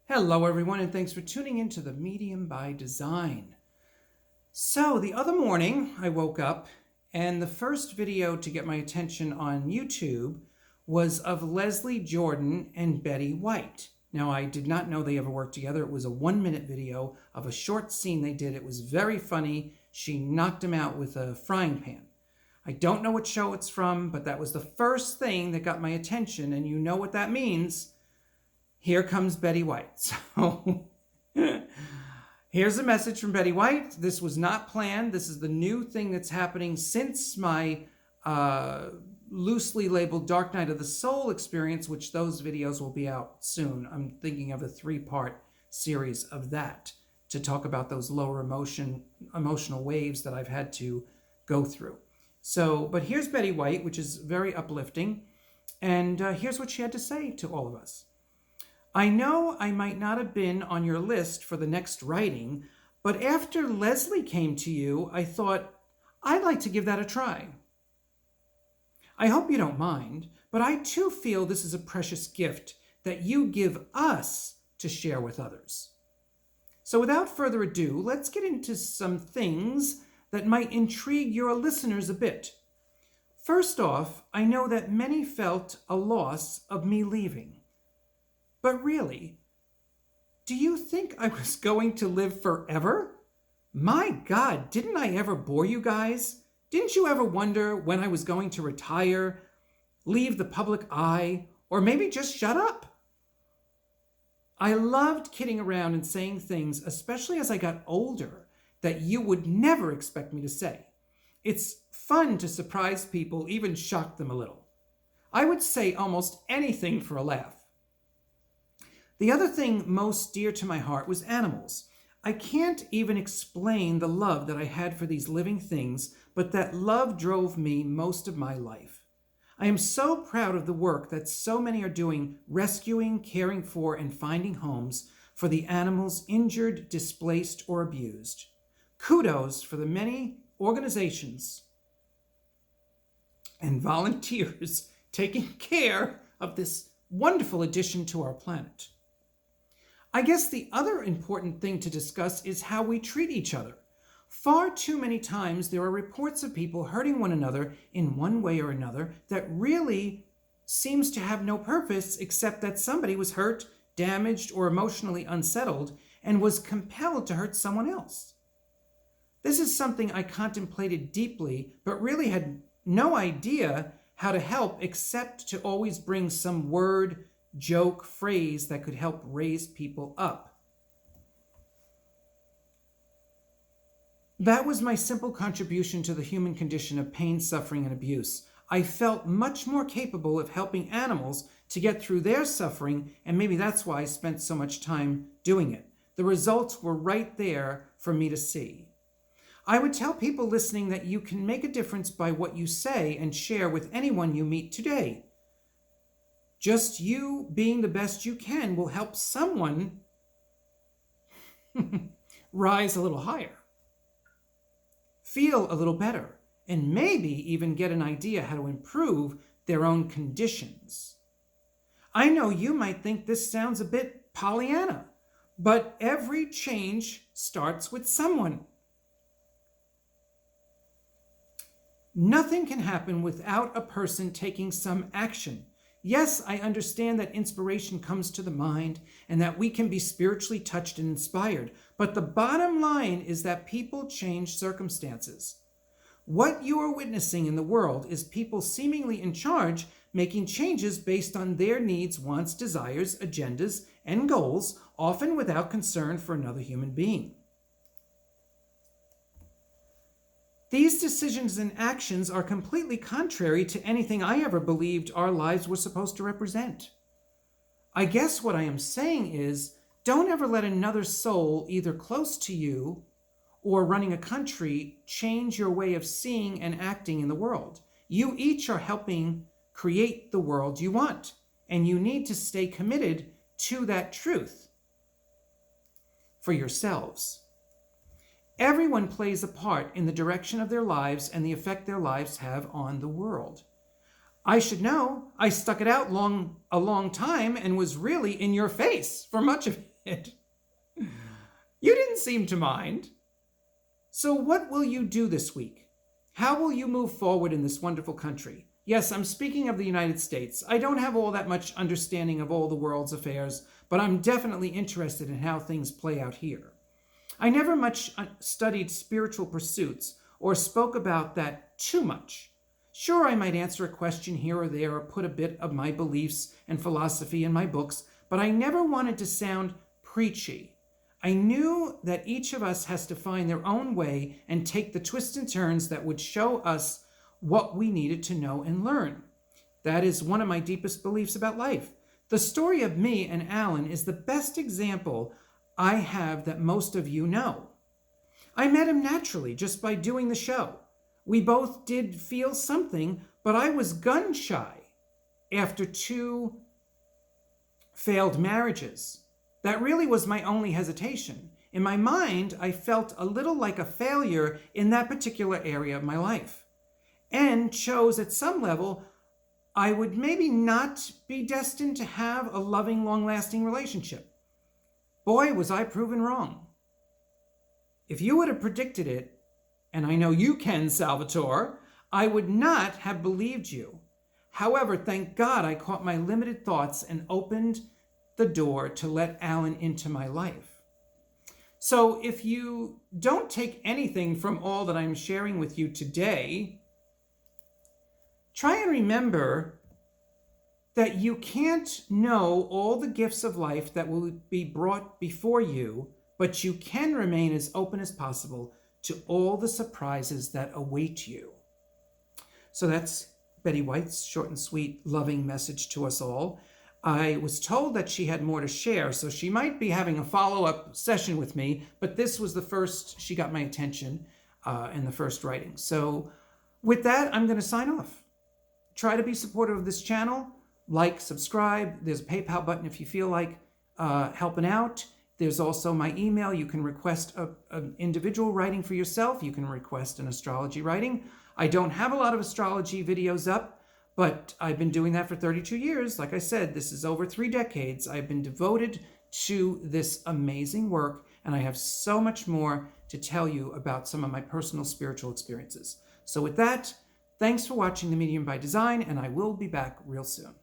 Hello everyone, and thanks for tuning in to The Medium by Design. So the other morning I woke up and the first video to get my attention on YouTube was of Leslie Jordan and Betty White. Now, I did not know they ever worked together. It was a 1-minute video of a short scene they did. It was very funny. She knocked him out with a frying pan. I don't know what show it's from, but that was the first thing that got my attention, and you know what that means. Here comes Betty White. So here's a message from Betty White. This was not planned. This is the new thing that's happening since my loosely labeled Dark Night of the Soul experience, which those videos will be out soon. I'm thinking of a 3-part series of that to talk about those lower emotional waves that I've had to go through. So, but here's Betty White, which is very uplifting. And here's what she had to say to all of us. I know I might not have been on your list for the next writing, but after Leslie came to you, I thought I'd like to give that a try. I hope you don't mind, but I too feel this is a precious gift that you give us to share with others. So without further ado, let's get into some things that might intrigue your listeners a bit. First off, I know that many felt a loss of me leaving. But really, do you think I was going to live forever? My God, didn't I ever bore you guys? Didn't you ever wonder when I was going to retire, leave the public eye, or maybe just shut up? I loved kidding around and saying things, especially as I got older, that you would never expect me to say. It's fun to surprise people, even shock them a little. I would say almost anything for a laugh. The other thing most dear to my heart was animals. I can't even explain the love that I had for these living things, but that love drove me most of my life. I am so proud of the work that so many are doing, rescuing, caring for, and finding homes for the animals injured, displaced, or abused. Kudos for the many organizations and volunteers taking care of this wonderful addition to our planet. I guess the other important thing to discuss is how we treat each other. Far too many times there are reports of people hurting one another in one way or another that really seems to have no purpose except that somebody was hurt, damaged, or emotionally unsettled and was compelled to hurt someone else. This is something I contemplated deeply, but really had no idea how to help except to always bring some word, joke, phrase that could help raise people up. That was my simple contribution to the human condition of pain, suffering, and abuse. I felt much more capable of helping animals to get through their suffering, and maybe that's why I spent so much time doing it. The results were right there for me to see. I would tell people listening that you can make a difference by what you say and share with anyone you meet today. Just you being the best you can will help someone rise a little higher, feel a little better, and maybe even get an idea how to improve their own conditions. I know you might think this sounds a bit Pollyanna, but every change starts with someone. Nothing can happen without a person taking some action. Yes, I understand that inspiration comes to the mind and that we can be spiritually touched and inspired, but the bottom line is that people change circumstances. What you are witnessing in the world is people seemingly in charge making changes based on their needs, wants, desires, agendas, and goals, often without concern for another human being. These decisions and actions are completely contrary to anything I ever believed our lives were supposed to represent. I guess what I am saying is, don't ever let another soul, either close to you or running a country, change your way of seeing and acting in the world. You each are helping create the world you want, and you need to stay committed to that truth for yourselves. Everyone plays a part in the direction of their lives and the effect their lives have on the world. I should know. I stuck it out a long time and was really in your face for much of it. You didn't seem to mind. So what will you do this week? How will you move forward in this wonderful country? Yes, I'm speaking of the United States. I don't have all that much understanding of all the world's affairs, but I'm definitely interested in how things play out here. I never much studied spiritual pursuits or spoke about that too much. Sure, I might answer a question here or there or put a bit of my beliefs and philosophy in my books, but I never wanted to sound preachy. I knew that each of us has to find their own way and take the twists and turns that would show us what we needed to know and learn. That is one of my deepest beliefs about life. The story of me and Alan is the best example I have that most of you know. I met him naturally just by doing the show. We both did feel something, but I was gun shy after 2 failed marriages. That really was my only hesitation. In my mind, I felt a little like a failure in that particular area of my life, and chose at some level I would maybe not be destined to have a loving, long-lasting relationship. Boy, was I proven wrong. If you would have predicted it, and I know you can, Salvatore, I would not have believed you. However, thank God I caught my limited thoughts and opened the door to let Alan into my life. So if you don't take anything from all that I'm sharing with you today, try and remember that you can't know all the gifts of life that will be brought before you, but you can remain as open as possible to all the surprises that await you. So that's Betty White's short and sweet, loving message to us all. I was told that she had more to share, so she might be having a follow-up session with me, but this was the first, she got my attention in the first writing. So with that, I'm going to sign off. Try to be supportive of this channel. Like, subscribe. There's a PayPal button if you feel like helping out. There's also my email. You can request an individual writing for yourself. You can request an astrology writing. I don't have a lot of astrology videos up, but I've been doing that for 32 years. Like I said, this is over 3 decades. I've been devoted to this amazing work, and I have so much more to tell you about some of my personal spiritual experiences. So with that, thanks for watching The Medium by Design, and I will be back real soon.